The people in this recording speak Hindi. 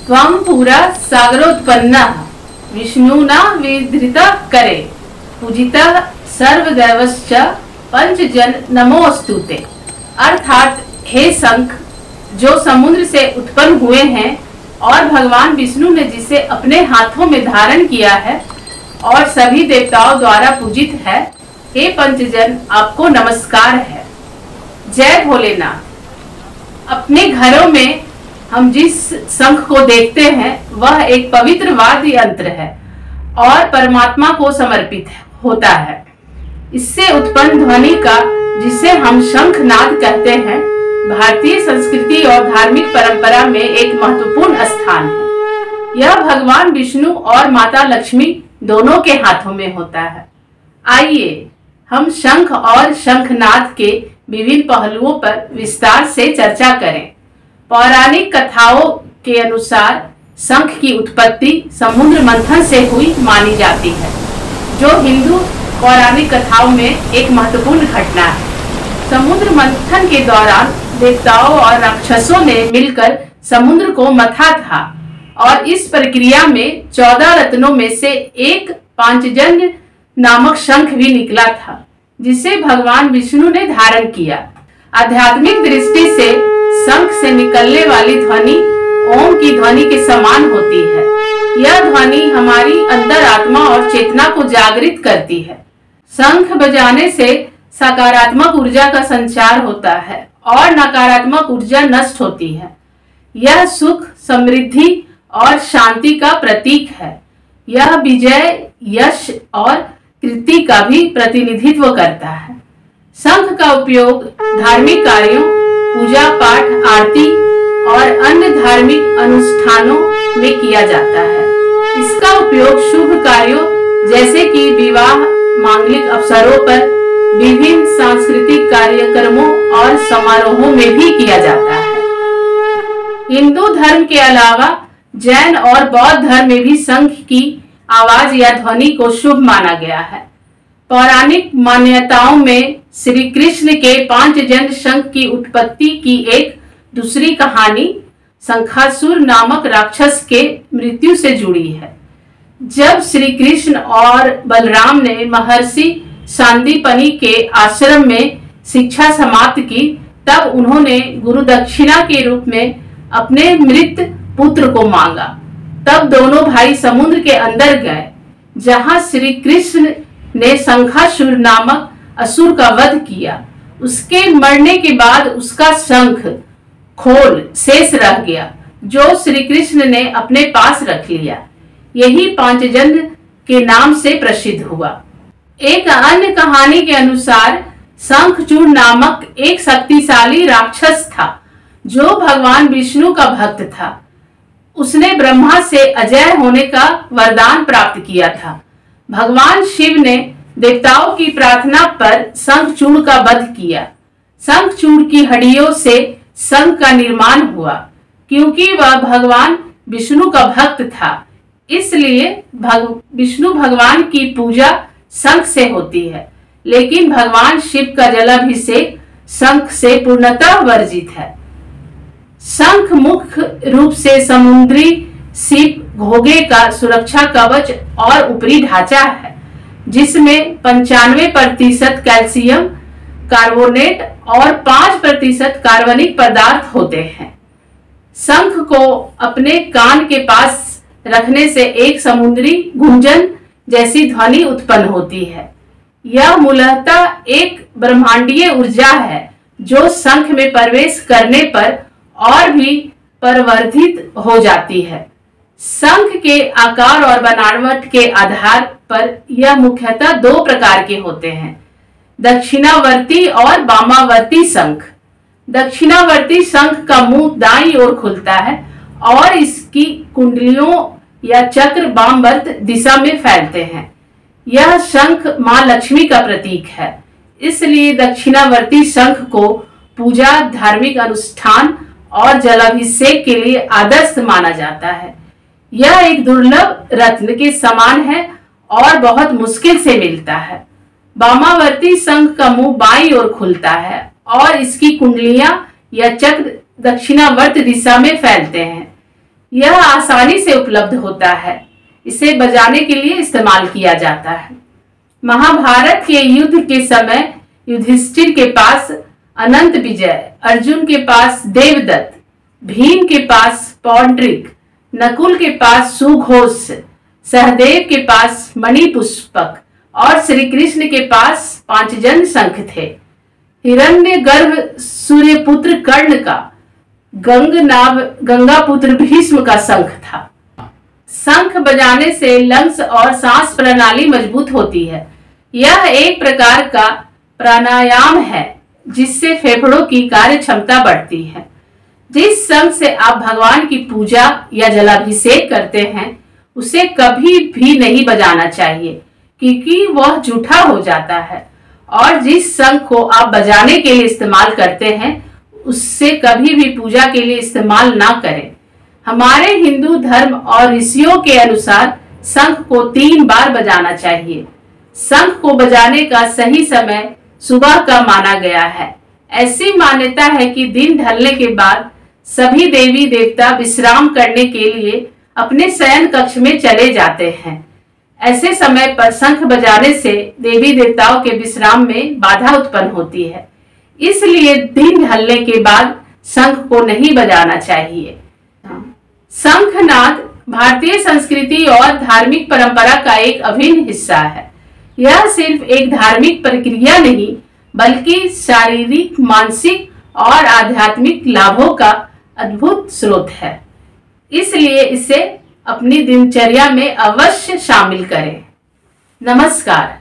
त्वं पुरा सागरोत्पन्नः विष्णुना विधृतः करे पूजितः सर्वदेवश्च पंचजन नमोस्तुते। अर्थात हे शंख, जो समुद्र से उत्पन्न हुए हैं और भगवान विष्णु ने जिसे अपने हाथों में धारण किया है और सभी देवताओं द्वारा पूजित है, हे पंचजन आपको नमस्कार है। जय भोलेनाथ। अपने घरों में हम जिस शंख को देखते हैं वह एक पवित्र वाद्य यंत्र है और परमात्मा को समर्पित होता है। इससे उत्पन्न ध्वनि का, जिसे हम शंखनाद कहते हैं, भारतीय संस्कृति और धार्मिक परंपरा में एक महत्वपूर्ण स्थान है। यह भगवान विष्णु और माता लक्ष्मी दोनों के हाथों में होता है। आइए हम शंख और शंखनाद के विभिन्न पहलुओं पर विस्तार से चर्चा करें। पौराणिक कथाओं के अनुसार शंख की उत्पत्ति समुद्र मंथन से हुई मानी जाती है, जो हिंदू पौराणिक कथाओं में एक महत्वपूर्ण घटना है। समुद्र मंथन के दौरान देवताओं और राक्षसों ने मिलकर समुद्र को मथा था और इस प्रक्रिया में 14 रत्नों में से एक पांचजन्य नामक शंख भी निकला था, जिसे भगवान विष्णु ने धारण किया। आध्यात्मिक दृष्टि से शंख से निकलने वाली ध्वनि ओम की ध्वनि के समान होती है। यह ध्वनि हमारी अंतर आत्मा और चेतना को जागृत करती है। शंख बजाने से सकारात्मक ऊर्जा का संचार होता है और नकारात्मक ऊर्जा नष्ट होती है। यह सुख, समृद्धि और शांति का प्रतीक है। यह विजय, यश और कीर्ति का भी प्रतिनिधित्व करता है। शंख का उपयोग धार्मिक कार्यों, पूजा पाठ, आरती और अन्य धार्मिक अनुष्ठानों में किया जाता है। इसका उपयोग शुभ कार्यों जैसे कि विवाह, मांगलिक अवसरों पर, विभिन्न सांस्कृतिक कार्यक्रमों और समारोहों में भी किया जाता है। हिंदू धर्म के अलावा जैन और बौद्ध धर्म में भी शंख की आवाज या ध्वनि को शुभ माना गया है। पौराणिक मान्यताओं में श्री कृष्ण के पांचजन्य शंख की उत्पत्ति की एक दूसरी कहानी शंखासुर नामक राक्षस के मृत्यु से जुड़ी है। जब श्री कृष्ण और बलराम ने महर्षि सांदीपनि के आश्रम में शिक्षा समाप्त की, तब उन्होंने गुरु दक्षिणा के रूप में अपने मृत पुत्र को मांगा। तब दोनों भाई समुद्र के अंदर गए, जहां श्री कृष्ण ने शंखासुर नामक असुर का वध किया। उसके मरने के बाद उसका शंख खोल शेष रह गया, जो श्री कृष्ण ने अपने पास रख लिया। यही पांचजन्य के नाम से प्रसिद्ध हुआ। एक अन्य कहानी के अनुसार शंखचूड़ नामक एक शक्तिशाली राक्षस था, जो भगवान विष्णु का भक्त था। उसने ब्रह्मा से अजय होने का वरदान प्राप्त किया था। भगवान शिव ने देवताओं की प्रार्थना पर शंखचूड़ का वध किया। शंखचूड़ की हड्डियों से शंख का निर्माण हुआ। क्योंकि वह भगवान विष्णु का भक्त था, इसलिए विष्णु भगवान की पूजा शंख से होती है। लेकिन भगवान शिव का जलाभिषेक शंख से पूर्णतः वर्जित है। शंख मुख्य रूप से समुद्री सीप घोंघे का सुरक्षा कवच और ऊपरी ढांचा है, जिसमें 95% कैल्शियम कार्बोनेट और 5% कार्बनिक पदार्थ होते हैं। शंख को अपने कान के पास रखने से एक समुद्री गुंजन जैसी ध्वनि उत्पन्न होती है। यह मूलतः एक ब्रह्मांडीय ऊर्जा है, जो शंख में प्रवेश करने पर और भी परिवर्धित हो जाती है। शंख के आकार और बनावट के आधार पर यह मुख्यतः 2 प्रकार के होते हैं, दक्षिणावर्ती और वामावर्ती शंख। दक्षिणावर्ती शंख का मुंह दाईं ओर खुलता है और इसकी कुंडलियों या चक्र वामवर्त दिशा में फैलते हैं। यह शंख मां लक्ष्मी का प्रतीक है, इसलिए दक्षिणावर्ती शंख को पूजा, धार्मिक अनुष्ठान और जलाभिषेक के लिए आदर्श माना जाता है। यह एक दुर्लभ रत्न के समान है और बहुत मुश्किल से मिलता है। वामावर्ती शंख का मुंह बाईं ओर खुलता है और इसकी कुंडलियां या चक्र दक्षिणावर्त दिशा में फैलते हैं। यह आसानी से उपलब्ध होता है। इसे बजाने के लिए इस्तेमाल किया जाता है। महाभारत के युद्ध के समय युधिष्ठिर के पास अनंत विजय, अर्जुन के पास देवदत्त, भीम के पास पौंड्रिक, नकुल के पास सुघोष, सहदेव के पास मणिपुष्पक और श्री कृष्ण के पास पांचजन शंख थे। हिरण्यगर्भ सूर्यपुत्र कर्ण का, गंगापुत्र भीष्म का शंख था। शंख बजाने से लंग्स और सांस प्रणाली मजबूत होती है। यह एक प्रकार का प्राणायाम है जिससे फेफड़ों की कार्य क्षमता बढ़ती है। जिस शंख से आप भगवान की पूजा या जलाभिषेक करते हैं उसे कभी भी नहीं बजाना चाहिए क्योंकि वह जूठा हो जाता है, और जिस शंख को आप बजाने के लिए इस्तेमाल करते हैं उससे कभी भी पूजा के लिए इस्तेमाल ना करें। हमारे हिंदू धर्म और ऋषियों के अनुसार शंख को 3 बार बजाना चाहिए। शंख को बजाने का सही समय सुबह का माना गया है। ऐसी मान्यता है कि दिन ढलने के बाद सभी देवी देवता विश्राम करने के लिए अपने शयन कक्ष में चले जाते हैं। ऐसे समय पर शंख बजाने से देवी देवताओं के विश्राम में बाधा उत्पन्न होती है, इसलिए दिन ढलने के बाद शंख को नहीं बजाना चाहिए। शंखनाद भारतीय संस्कृति और धार्मिक परंपरा का एक अभिन्न हिस्सा है। यह सिर्फ एक धार्मिक प्रक्रिया नहीं बल्कि शारीरिक, मानसिक और आध्यात्मिक लाभों का अद्भुत स्रोत है। इसलिए इसे अपनी दिनचर्या में अवश्य शामिल करें। नमस्कार।